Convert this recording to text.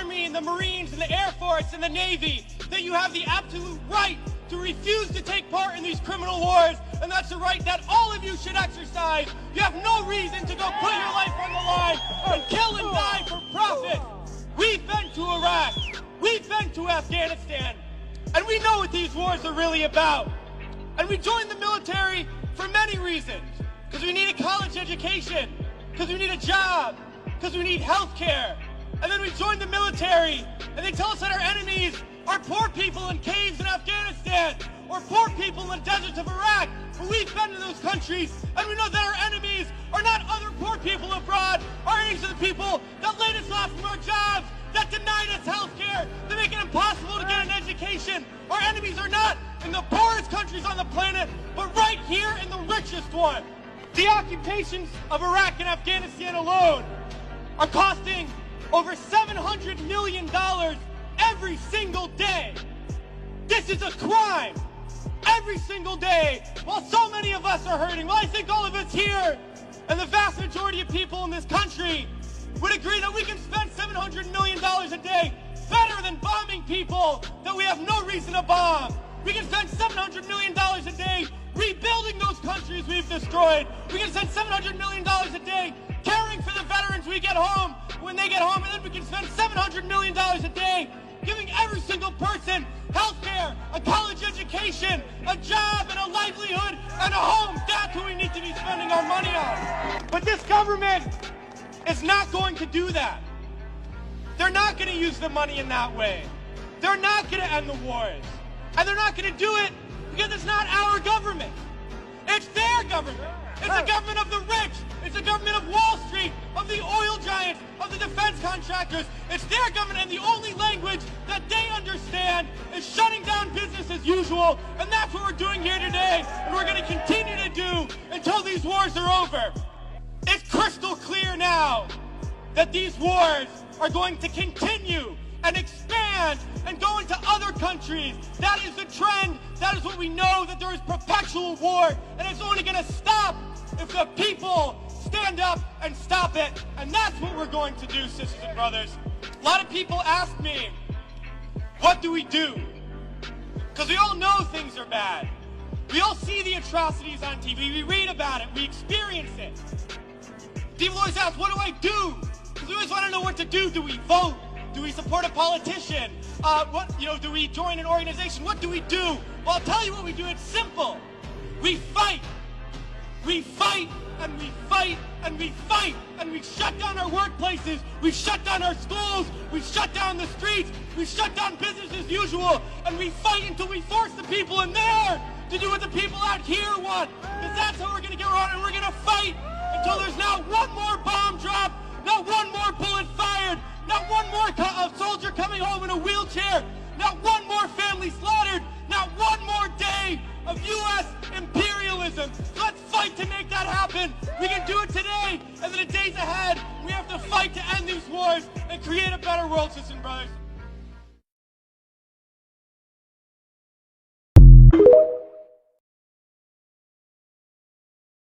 Army and the Marines and the Air Force and the Navy, that you have the absolute right to refuse to take part in these criminal wars, and that's a right that all of you should exercise. You have no reason to go put your life on the line and kill and die for profit. We've been to Iraq, we've been to Afghanistan, and we know what these wars are really about. And we joined the military for many reasons. Because we need a college education, because we need a job, because we need health care. And then we joined the military, and they tell us that our enemies are poor people in caves in Afghanistan, or poor people in the deserts of Iraq. But we've been to those countries, and we know that our enemies are not other poor people abroad. Our enemies are the people that laid us off from our jobs, that denied us health care, that make it impossible to get an education. Our enemies are not in the poorest countries on the planet, but right here in the richest one. The occupations of Iraq and Afghanistan alone are costing over $700 million every single day. This is a crime every single day, while so many of us are hurting. Well, I think all of us here and the vast majority of people in this country would agree that we can spend $700 million a day better than bombing people that we have no reason to bomb. We can spend $700 million a day rebuilding those countries we've destroyed. We can spend $700 million a day caring for the veterans we get home when they get home, and then we can spend $700 million a day giving every single person health care, a college education, a job, and a livelihood, and a home. That's what we need to be spending our money on. But this government is not going to do that. They're not going to use the money in that way. They're not going to end the wars. And they're not going to do it because it's not our government. It's their government. It's the government of the rich. It's the government of Wall Street, of the oil giants, of the defense contractors. It's their government, and the only language that they understand is shutting down business as usual. And that's what we're doing here today, and we're going to continue to do until these wars are over. It's crystal clear now that these wars are going to continue and expand and go into other countries. That is the trend. That is what we know, that there is perpetual war, and it's only going to stop if the people stand up and stop it. And that's what we're going to do, sisters and brothers. A lot of people ask me, what do we do? Because we all know things are bad. We all see the atrocities on TV. We read about it. We experience it. People always ask, what do I do? Because we always want to know what to do. Do we vote? Do we support a politician? Do we join an organization? What do we do? Well, I'll tell you what we do. It's simple. We fight. We fight, and we fight, and we fight, and we shut down our workplaces. We shut down our schools. We shut down the streets. We shut down business as usual, and we fight until we force the people in there to do what the people out here want. Because that's how we're going to get around, and we're going to fight until there's not one more bomb drop, not one more bullet fired, not one more soldier coming home in a wheelchair, not one more family slaughtered, not one more day of U.S. imperialism. Let's fight to make that happen. We can do it today, and in the days ahead, we have to fight to end these wars and create a better world, sisters and brothers.